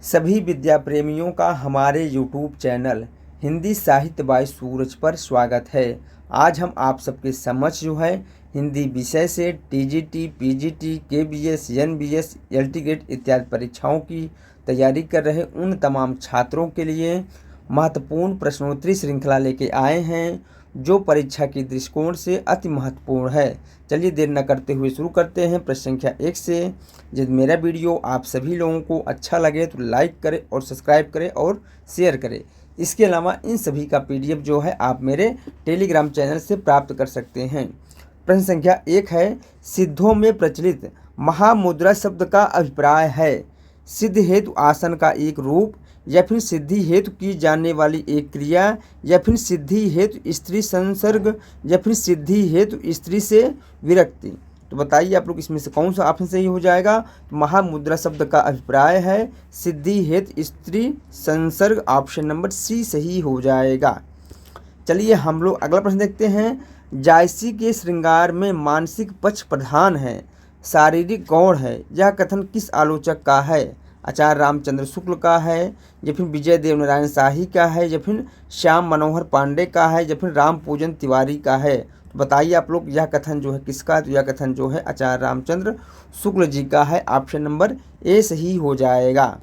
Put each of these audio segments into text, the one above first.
सभी विद्या प्रेमियों का हमारे YouTube चैनल हिंदी साहित्य बाय सूरज पर स्वागत है। आज हम आप सबके समक्ष जो है हिंदी विषय से TGT, PGT, KBS, NBS, LT grade इत्यादि परीक्षाओं की तैयारी कर रहे उन तमाम छात्रों के लिए महत्वपूर्ण प्रश्नोत्तरी श्रृंखला लेके आए हैं, जो परीक्षा के दृष्टिकोण से अति महत्वपूर्ण है। चलिए देर न करते हुए शुरू करते हैं प्रश्न संख्या 1 से। यदि मेरा वीडियो आप सभी लोगों को अच्छा लगे तो लाइक करें और सब्सक्राइब करें और शेयर करें। इसके अलावा इन सभी का पीडीएफ जो है आप मेरे टेलीग्राम चैनल से प्राप्त कर सकते हैं। प्रश्न संख्या 1 है, सिद्धों में प्रचलित महामुद्रा शब्द का अभिप्राय है सिद्ध हेतु आसन का एक रूप, या फिर सिद्धि हेतु की जाने वाली एक क्रिया, या फिर सिद्धि हेतु स्त्री संसर्ग, या फिर सिद्धि हेतु स्त्री से विरक्ति। तो बताइए आप लोग इसमें से कौन सा ऑप्शन सही हो जाएगा। तो महामुद्रा शब्द का अभिप्राय है सिद्धि हेतु स्त्री संसर्ग, ऑप्शन नंबर सी सही हो जाएगा। चलिए हम लोग अगला प्रश्न देखते हैं। जायसी के श्रृंगार में मानसिक पक्ष प्रधान है, शारीरिक गौण है, यह कथन किस आलोचक का है। आचार्य रामचंद्र शुक्ल का है, या फिर विजय देव नारायण शाही का है, या फिर श्याम मनोहर पांडे का है, या फिर राम पूजन तिवारी का है। तो बताइए आप लोग यह कथन जो है किसका। तो यह कथन जो है आचार्य रामचंद्र शुक्ल जी का है, ऑप्शन नंबर ए सही हो जाएगा।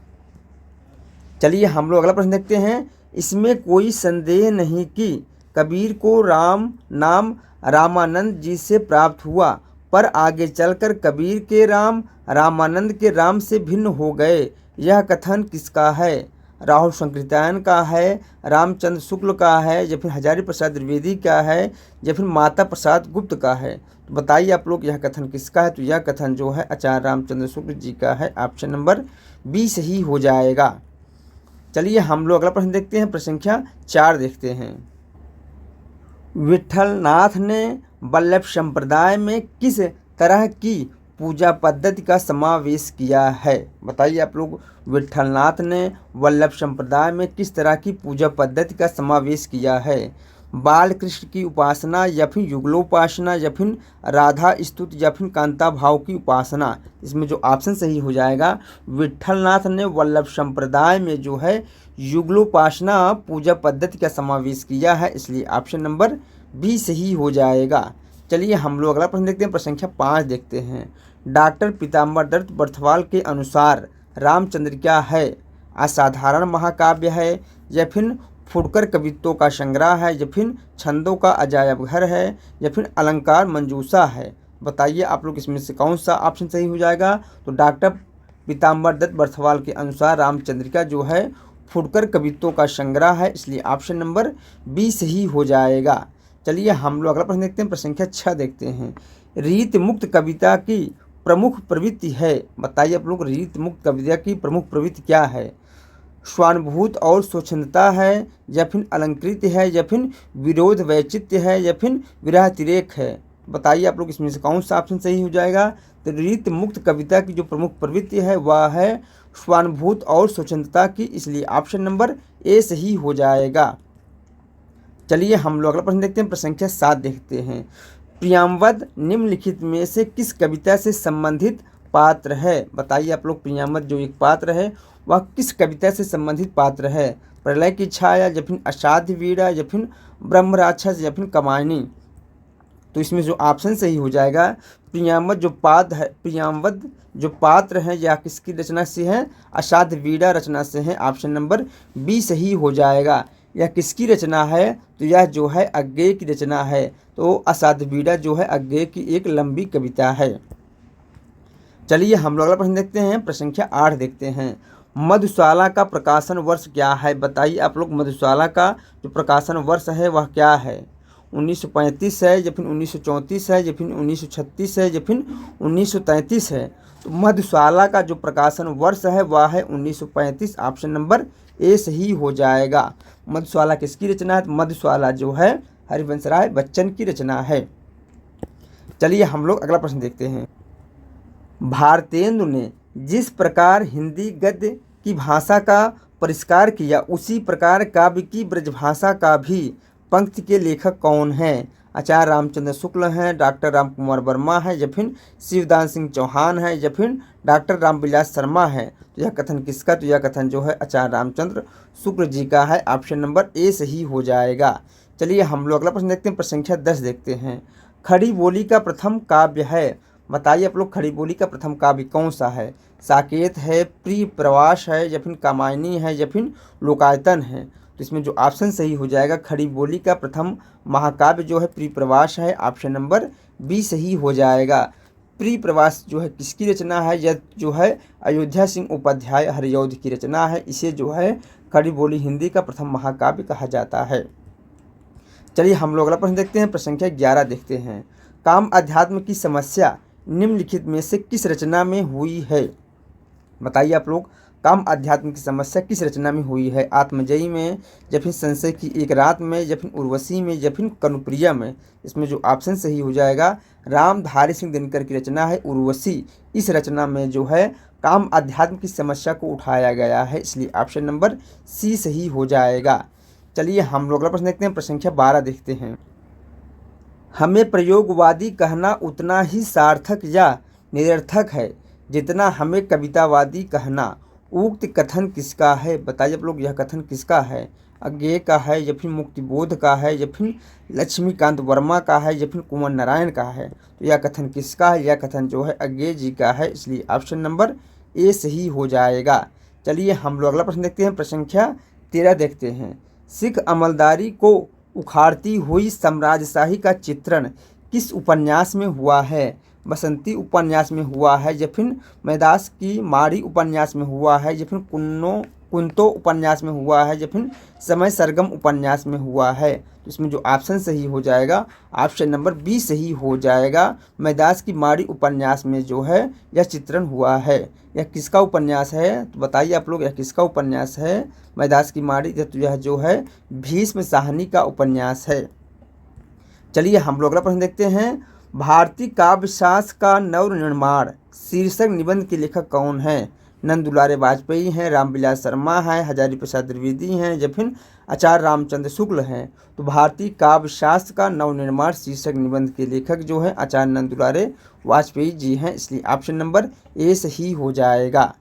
चलिए हम लोग अगला प्रश्न देखते हैं। इसमें कोई संदेह नहीं कि कबीर को राम नाम रामानंद जी से प्राप्त हुआ, पर आगे चलकर कबीर के राम रामानंद के राम से भिन्न हो गए। यह कथन किसका है। राहुल संकृत्यायन का है, रामचंद्र शुक्ल का है, या फिर हजारी प्रसाद द्विवेदी का है, या फिर माता प्रसाद गुप्त का है। तो बताइए आप लोग यह कथन किसका है। तो यह कथन जो है आचार्य रामचंद्र शुक्ल जी का है, ऑप्शन नंबर बी सही हो जाएगा। चलिए हम लोग अगला प्रश्न देखते हैं। प्रश्न संख्या 4 देखते हैं। विट्ठलनाथ ने वल्लभ संप्रदाय में किस तरह की पूजा पद्धति का समावेश किया है। बताइए आप लोग विट्ठलनाथ ने वल्लभ संप्रदाय में किस तरह की पूजा पद्धति का समावेश किया है। बाल कृष्ण की उपासना, या फिर युगलोपासना, या फिर राधा स्तुति, या फिर कांता भाव की उपासना। इसमें जो ऑप्शन सही हो जाएगा, विट्ठलनाथ ने वल्लभ संप्रदाय में जो है युगलोपासना पूजा पद्धति का समावेश किया है, इसलिए ऑप्शन नंबर बी सही हो जाएगा। चलिए हम लोग अगला प्रश्न देखते हैं। प्रश्न संख्या 5 देखते हैं। डॉक्टर पीताम्बर दत्त बर्थवाल के अनुसार रामचंद्र क्या है। असाधारण महाकाव्य है, या फिर फुटकर कवित्वों का संग्रह है, या फिर छंदों का अजायब घर है, या फिर अलंकार मंजूषा है। बताइए आप लोग इसमें से कौन सा ऑप्शन सही हो जाएगा। तो डॉक्टर पीताम्बर दत्त बर्थवाल के अनुसार रामचंद्र का जो है फुटकर कवित्वों का संग्रह है, इसलिए ऑप्शन नंबर बी सही हो जाएगा। चलिए हम लोग अगला प्रश्न देखते हैं। प्रश्न संख्या 6 देखते हैं। रीत मुक्त कविता की प्रमुख प्रवृत्ति है। बताइए आप लोग रीत मुक्त कविता की प्रमुख प्रवृत्ति क्या है। स्वानुभूत और स्वच्छंदता है, या फिर अलंकृत है, या फिर विरोध वैचित्य है, या फिर विरहातिरेक है। बताइए आप लोग इसमें से कौन सा ऑप्शन सही हो जाएगा। तो रीत मुक्त कविता की जो प्रमुख प्रवृत्ति है वह है स्वानुभूत और स्वच्छंदता की, इसलिए ऑप्शन नंबर ए सही हो जाएगा। चलिए हम लोग अगला प्रश्न देखते हैं। प्रश्न संख्या 7 देखते हैं। प्रियाम्वद निम्नलिखित में से किस कविता से संबंधित पात्र है। बताइए आप लोग प्रियाम्वद जो एक पात्र है वह किस कविता से संबंधित पात्र है। प्रलय की छाया, या फिर असाध्य वीड़ा, या फिर ब्रह्म राक्षस, या फिर कमायनी। तो इसमें जो ऑप्शन सही हो जाएगा, प्रियाम्वद जो पात्र है यह किसकी रचना से है। असाध्य वीड़ा रचना से है, ऑप्शन नंबर बी सही हो जाएगा। यह किसकी रचना है। तो यह जो है अज्ञेय की रचना है। तो असाध्य वीड़ा जो है अज्ञेय की एक लंबी कविता है। चलिए हम लोग अगला प्रश्न देखते हैं। प्रश्न संख्या 8 देखते हैं। मधुशाला का प्रकाशन वर्ष क्या है। बताइए आप लोग मधुशाला का जो प्रकाशन वर्ष है वह क्या है। 1935 है, या फिर 1934 है, या फिर 1936 है, या फिर 1933 है। तो मधुशाला का जो प्रकाशन वर्ष है वह है 1935, ऑप्शन नंबर ए सही हो जाएगा। मधुशाला किसकी रचना है। मधुशाला जो है हरिवंशराय बच्चन की रचना है। चलिए हम लोग अगला प्रश्न देखते हैं। भारतेंदु ने जिस प्रकार हिंदी गद्य की भाषा का परिष्कार किया, उसी प्रकार काव्य की ब्रजभाषा का भी पंक्ति के लेखक कौन है। आचार्य रामचंद्र शुक्ल हैं, डॉक्टर राम कुमार वर्मा है या फिर शिवदान सिंह चौहान है या फिर डॉक्टर रामविलास शर्मा है। तो यह कथन किसका, तो यह कथन जो है आचार्य रामचंद्र शुक्ल जी का है। ऑप्शन नंबर ए सही हो जाएगा। चलिए हम लोग अगला प्रश्न देखते हैं, प्रश्न संख्या 10 देखते हैं। खड़ी बोली का प्रथम काव्य है, बताइए आप लोग खड़ी बोली का प्रथम काव्य कौन सा है। साकेत है, प्रिय प्रवास है या फिर कामायनी है या फिर लोकायतन है। तो इसमें जो ऑप्शन सही हो जाएगा, खड़ी बोली का प्रथम महाकाव्य जो है प्रिय प्रवास है। ऑप्शन नंबर बी सही हो जाएगा। प्रिय प्रवास जो है किसकी रचना है, यह जो है अयोध्या सिंह उपाध्याय हरिऔध की रचना है। इसे जो है खड़ी बोली हिंदी का प्रथम महाकाव्य कहा जाता है। चलिए हम लोग अगला प्रश्न देखते हैं, प्रश्न संख्या 11 देखते हैं। काम अध्यात्म की समस्या निम्नलिखित में से किस रचना में हुई है, बताइए आप लोग। काम अध्यात्म की समस्या किस रचना में हुई है। आत्मजयी में या फिर संशय की एक रात में या फिर उर्वशी में या फिर कनुप्रिया में। इसमें जो ऑप्शन सही हो जाएगा, रामधारी सिंह दिनकर की रचना है उर्वशी। इस रचना में जो है काम अध्यात्म की समस्या को उठाया गया है, इसलिए ऑप्शन नंबर सी सही हो जाएगा। चलिए हम लोग अगला प्रश्न देखते हैं, प्रश्न संख्या 12 देखते हैं। हमें प्रयोगवादी कहना उतना ही सार्थक या निरर्थक है जितना हमें कवितावादी कहना। उक्त कथन किसका है, बताइए आप लोग। यह कथन किसका है, अज्ञेय का है या फिर मुक्तिबोध का है या फिर लक्ष्मीकांत वर्मा का है या फिर कुंवर नारायण का है। तो यह कथन किसका है, यह कथन जो है अज्ञेय जी का है, इसलिए ऑप्शन नंबर ए सही हो जाएगा। चलिए हम लोग अगला प्रश्न देखते हैं, प्रश्न संख्या 13 देखते हैं। सिख अमलदारी को उखाड़ती हुई साम्राज्यशाही का चित्रण किस उपन्यास में हुआ है। बसंती उपन्यास में हुआ है या फिर मैदास की माड़ी उपन्यास में हुआ है या फिर कुंतो उपन्यास में हुआ है या फिर समय सरगम उपन्यास में हुआ है। तो इसमें जो ऑप्शन सही हो जाएगा, ऑप्शन नंबर बी सही हो जाएगा। मैदास की माड़ी उपन्यास में जो है यह चित्रण हुआ है। यह किसका उपन्यास है, तो बताइए आप लोग। यह किसका उपन्यास है, मैदास की माड़ी, तो यह जो है भीष्म साहनी का उपन्यास है। चलिए हम लोग अगला प्रश्न देखते हैं। भारतीय काव्यशास्त्र का नवनिर्माण शीर्षक निबंध के लेखक कौन है। नंदुलारे वाजपेयी हैं, रामविलास शर्मा हैं, हजारी प्रसाद द्विवेदी हैं या फिर आचार्य रामचंद्र शुक्ल हैं। तो भारतीय काव्यशास्त्र का नवनिर्माण शीर्षक निबंध के लेखक जो है आचार्य नंदुलारे वाजपेयी जी हैं, इसलिए ऑप्शन नंबर ए सही हो जाएगा।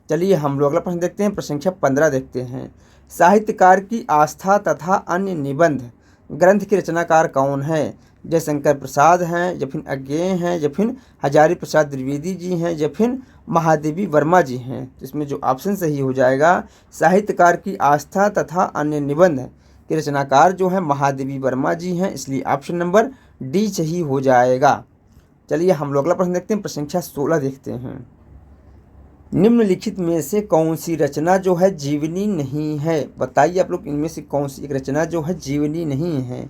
चलिए हम लोग अगला प्रश्न देखते हैं, प्रश्न संख्या 15 देखते हैं। साहित्यकार की आस्था तथा अन्य निबंध ग्रंथ के रचनाकार कौन है। जयशंकर प्रसाद हैं या फिर अज्ञेय हैं या फिर हजारी प्रसाद द्विवेदी जी हैं या फिर महादेवी वर्मा जी हैं। तो इसमें जो ऑप्शन सही हो जाएगा, साहित्यकार की आस्था तथा अन्य निबंध के रचनाकार जो है महादेवी वर्मा जी हैं, इसलिए ऑप्शन नंबर डी सही हो जाएगा। चलिए हम लोग अगला प्रश्न देखते हैं, प्रश्न संख्या 16 देखते हैं। निम्नलिखित में से कौन सी रचना जो है जीवनी नहीं है, बताइए आप लोग। इनमें से कौन सी एक रचना जो है जीवनी नहीं है।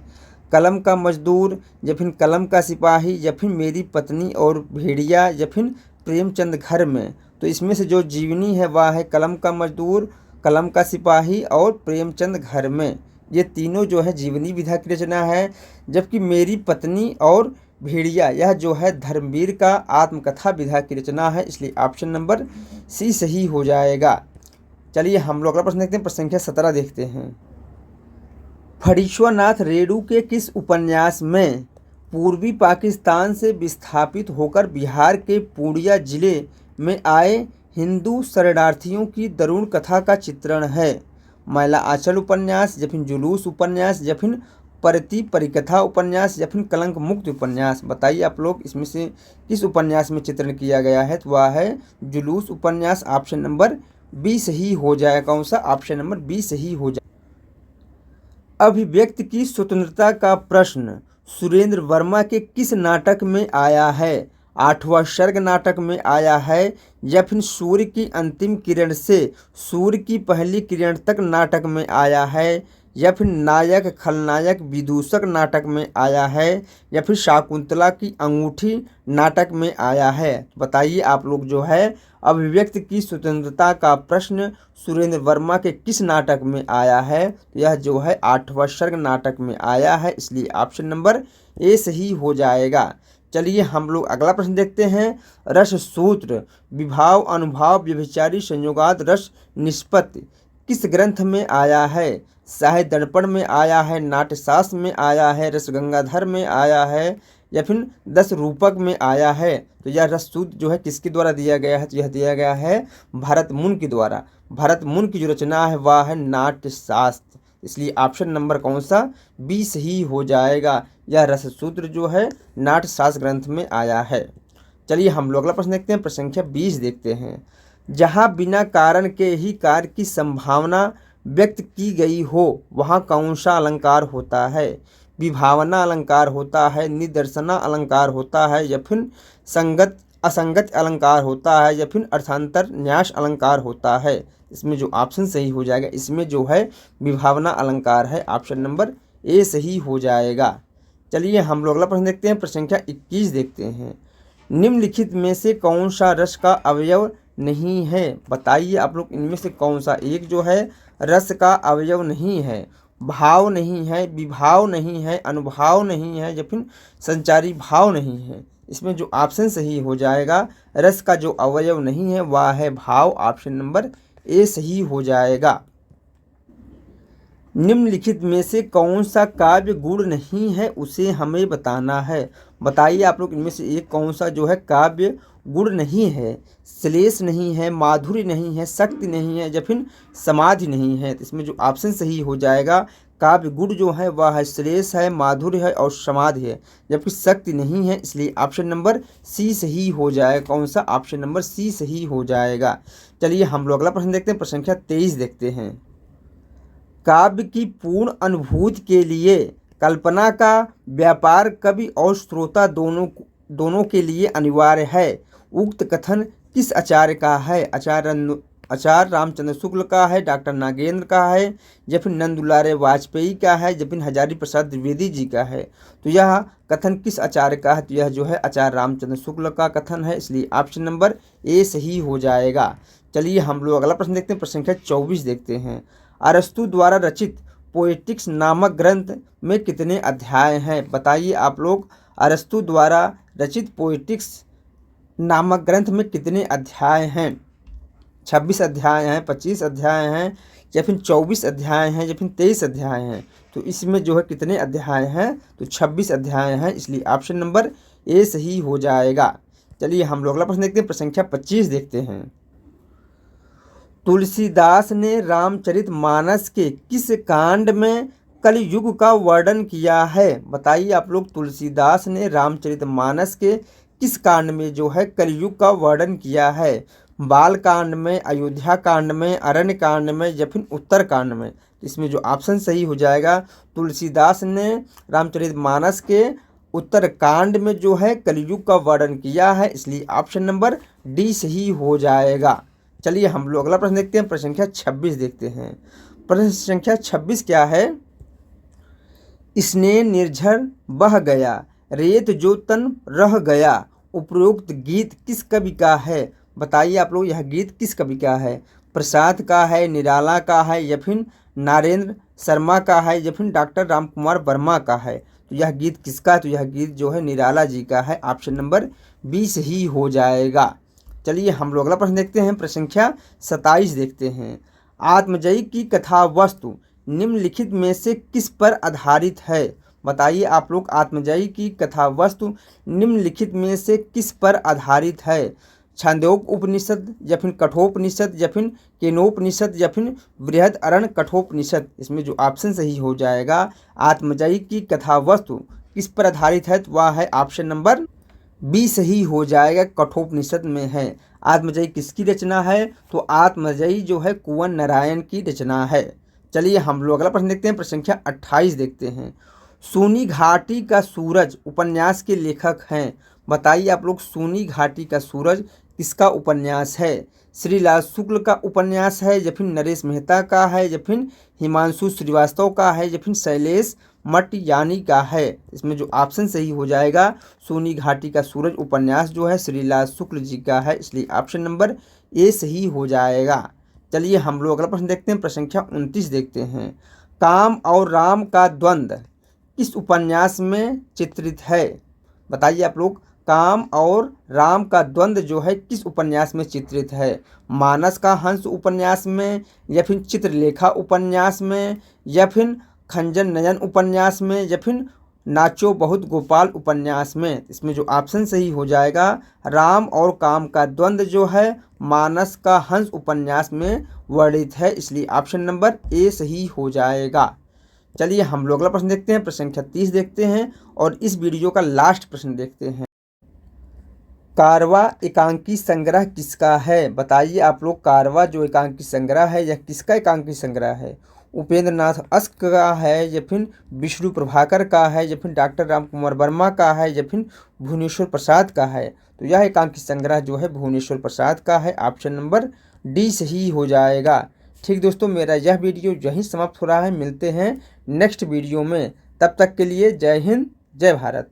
कलम का मजदूर या फिर कलम का सिपाही या फिर मेरी पत्नी और भेड़िया या फिर प्रेमचंद घर में। तो इसमें से जो जीवनी है वह है कलम का मजदूर, कलम का सिपाही और प्रेमचंद घर में। ये तीनों जो है जीवनी विधा की रचना है, जबकि मेरी पत्नी और भेड़िया यह जो है धर्मवीर का आत्मकथा विधा की रचना है, इसलिए ऑप्शन नंबर सी सही हो जाएगा। चलिए हम लोग अगला प्रश्न देखते हैं, प्रश्न संख्या 17 देखते हैं। फणीश्वरनाथ रेणु के किस उपन्यास में पूर्वी पाकिस्तान से विस्थापित होकर बिहार के पूर्णिया जिले में आए हिंदू शरणार्थियों की दरुण कथा का चित्रण है। मैला आंचल उपन्यास या फिर जुलूस उपन्यास या फिर परती परिकथा उपन्यास या फिर कलंक मुक्त उपन्यास। बताइए आप लोग इसमें से किस उपन्यास में चित्रण किया गया है, तो वह है जुलूस उपन्यास। ऑप्शन नंबर बी सही हो जाएगा। कौन सा, ऑप्शन नंबर बी सही हो जाएगा। अभिव्यक्ति की स्वतंत्रता का प्रश्न सुरेंद्र वर्मा के किस नाटक में आया है। 8वां सर्ग नाटक में आया है या फिर सूर्य की अंतिम किरण से सूर्य की पहली किरण तक नाटक में आया है या फिर नायक खलनायक विदूषक नाटक में आया है या फिर शाकुंतला की अंगूठी नाटक में आया है। बताइए आप लोग जो है अभिव्यक्ति की स्वतंत्रता का प्रश्न सुरेंद्र वर्मा के किस नाटक में आया है, तो यह जो है 8वां सर्ग नाटक में आया है, इसलिए ऑप्शन नंबर ए सही हो जाएगा। चलिए हम लोग अगला प्रश्न देखते हैं। रस सूत्र विभाव अनुभाव व्यभिचारी संयोगाद रस निष्पत्ति किस ग्रंथ में आया है? साहित्य दर्पण में आया है, नाट्यशास्त्र में आया है, रसगंगाधर में आया है, या फिर 10 रूपक में आया है? तो यह रससूत्र जो है किसके द्वारा दिया गया है? तो यह दिया गया है भरत मुनि के द्वारा। भरत मुनि की जो रचना है वह है नाट्यशास्त्र। इसलिए ऑप्शन नंबर कौन सा? बी सही हो जाएगा। यह रससूत्र जो है नाट्यशास्त्र ग्रंथ में आया है। चलिए हम लोग अगला प्रश्न देखते हैं। प्रश्न संख्या 20 देखते हैं। जहाँ बिना कारण के ही कार्य की संभावना व्यक्त की गई हो वहाँ कौन सा अलंकार होता है? विभावना अलंकार होता है, निदर्शना अलंकार होता है, या फिर संगत असंगत अलंकार होता है, या फिर अर्थांतर न्यास अलंकार होता है? इसमें जो ऑप्शन सही हो जाएगा, इसमें जो है विभावना अलंकार है। ऑप्शन नंबर ए सही हो जाएगा। चलिए हम लोग अगला प्रश्न देखते हैं। प्रश्न संख्या 21 देखते हैं। निम्नलिखित में से कौन सा रस का अवयव नहीं है? बताइए आप लोग इनमें से कौन सा एक जो है रस का अवयव नहीं है? भाव नहीं है, विभाव नहीं है, अनुभाव नहीं है, या फिर संचारी भाव नहीं है? इसमें जो ऑप्शन सही हो जाएगा, रस का जो अवयव नहीं है वह है भाव। ऑप्शन नंबर ए सही हो जाएगा। निम्नलिखित में से कौन सा काव्य गुण नहीं है उसे हमें बताना है। बताइए आप लोग इनमें से एक कौन सा जो है काव्य गुण नहीं है? श्लेष नहीं है, माधुर्य नहीं है, शक्ति नहीं है, या फिर समाधि नहीं है? तो इसमें जो ऑप्शन सही हो जाएगा, काव्य गुण जो है वह है श्लेष है, माधुर्य है और समाधि है, जबकि शक्ति नहीं है। इसलिए ऑप्शन नंबर सी सही हो जाएगा। कौन सा? ऑप्शन नंबर सी सही हो जाएगा। चलिए हम लोग अगला प्रश्न देखते हैं। प्रश्न संख्या 23 देखते हैं। काव्य की पूर्ण अनुभूति के लिए कल्पना का व्यापार कवि और श्रोता दोनों के लिए अनिवार्य है। उक्त कथन किस आचार्य का है? आचार्य रामचंद्र शुक्ल का है, डॉक्टर नागेंद्र का है, या फिर नंदुलारे वाजपेयी का है, या फिर हजारी प्रसाद द्विवेदी जी का है? तो यह कथन किस आचार्य का है? तो यह जो है आचार्य रामचंद्र शुक्ल का कथन है। इसलिए ऑप्शन नंबर ए सही हो जाएगा। चलिए हम लोग अगला प्रश्न देखते हैं। प्रश्न संख्या 24 देखते हैं। अरस्तु द्वारा रचित पोएटिक्स नामक ग्रंथ में कितने अध्याय हैं? बताइए आप लोग, अरस्तु द्वारा रचित पोएटिक्स नामक ग्रंथ में कितने अध्याय हैं? 26 अध्याय हैं, 25 अध्याय हैं, या फिर 24 अध्याय हैं, या फिर 23 अध्याय हैं? तो इसमें जो है कितने अध्याय हैं? तो 26 अध्याय हैं। इसलिए ऑप्शन नंबर ए सही हो जाएगा। चलिए हम लोग अगला प्रश्न देखते हैं। प्रश्न संख्या 25 देखते हैं। तुलसीदास ने रामचरितमानस के किस कांड में कलयुग का वर्णन किया है? बताइए आप लोग, तुलसीदास ने रामचरितमानस के किस कांड में जो है कलयुग का वर्णन किया है? बाल कांड में, अयोध्या कांड में, अरण्य कांड में, या फिर उत्तर कांड में? इसमें जो ऑप्शन सही हो जाएगा, तुलसीदास ने रामचरितमानस के उत्तर कांड में जो है कलयुग का वर्णन किया है। इसलिए ऑप्शन नंबर डी सही हो जाएगा। चलिए हम लोग अगला प्रश्न देखते हैं। प्रश्न संख्या 26 देखते हैं। प्रश्न संख्या 26 क्या है? स्नेह निर्झर बह गया, रेत जो तन रह गया, उपरोक्त गीत किस कवि का है? बताइए आप लोग, यह गीत किस कवि का है? प्रसाद का है, निराला का है, या फिर नारेंद्र शर्मा का है, या फिर डॉक्टर रामकुमार वर्मा का है? तो यह गीत किसका? तो यह गीत जो है निराला जी का है। ऑप्शन नंबर बी सही हो जाएगा। चलिए हम लोग अगला प्रश्न देखते हैं। प्रश्न संख्या 27 देखते हैं। आत्मजयी की कथा वस्तु निम्नलिखित में से किस पर आधारित है? बताइए आप लोग, आत्मजयी की कथा वस्तु निम्नलिखित में से किस पर आधारित है? छांदोग्य उपनिषद, या फिर कठोपनिषद, या फिर केनोपनिषद, या फिर बृहदारण्यक कठोपनिषद? इसमें जो ऑप्शन सही हो जाएगा, आत्मजयी की कथा वस्तु किस पर आधारित है? तो वह है ऑप्शन नंबर बी सही हो जाएगा, कठोपनिषद में है। आत्मजयी किसकी रचना है? तो आत्मजयी जो है कुंवर नारायण की रचना है। चलिए हम लोग अगला प्रश्न देखते हैं। प्रश्न संख्या 28 देखते हैं। सूनी घाटी का सूरज उपन्यास के लेखक हैं। बताइए आप लोग, सूनी घाटी का सूरज किसका उपन्यास है? श्रीलाल शुक्ल का उपन्यास है, या फिर नरेश मेहता का है, या फिर हिमांशु श्रीवास्तव का है, या फिर शैलेश मटियानी का है? इसमें जो ऑप्शन सही हो जाएगा, सूनी घाटी का सूरज उपन्यास जो है श्रीलाल शुक्ल जी का है। इसलिए ऑप्शन नंबर ए सही हो जाएगा। चलिए हम लोग अगला प्रश्न देखते हैं। प्रश्न संख्या 29 देखते हैं। काम और राम का द्वंद्व किस उपन्यास में चित्रित है? बताइए आप लोग, काम और राम का द्वंद्व जो है किस उपन्यास में चित्रित है? मानस का हंस उपन्यास में, या फिर चित्रलेखा उपन्यास में, या फिर खंजन नयन उपन्यास में, या फिर नाचो बहुत गोपाल उपन्यास में? इसमें जो ऑप्शन सही हो जाएगा, राम और काम का द्वंद्व जो है मानस का हंस उपन्यास में वर्णित है, इसलिए ऑप्शन नंबर ए सही हो जाएगा। चलिए हम लोग अगला प्रश्न देखते हैं, प्रश्न संख्या 30 देखते हैं और इस वीडियो का लास्ट प्रश्न देखते हैं। कारवा एकांकी संग्रह किसका है? बताइए आप लोग, कारवा जो एकांकी संग्रह है यह किसका एकांकी संग्रह है? उपेंद्र नाथ अस्क का है, या फिर विष्णु प्रभाकर का है, या फिर डॉक्टर राम कुमार वर्मा का है, या फिर भुवनेश्वर प्रसाद का है? तो यह एकांकी संग्रह जो है भुवनेश्वर प्रसाद का है, ऑप्शन नंबर डी सही हो जाएगा। ठीक दोस्तों, मेरा यह वीडियो यहीं समाप्त हो रहा है। मिलते हैं नेक्स्ट वीडियो में, तब तक के लिए जय हिंद जय भारत।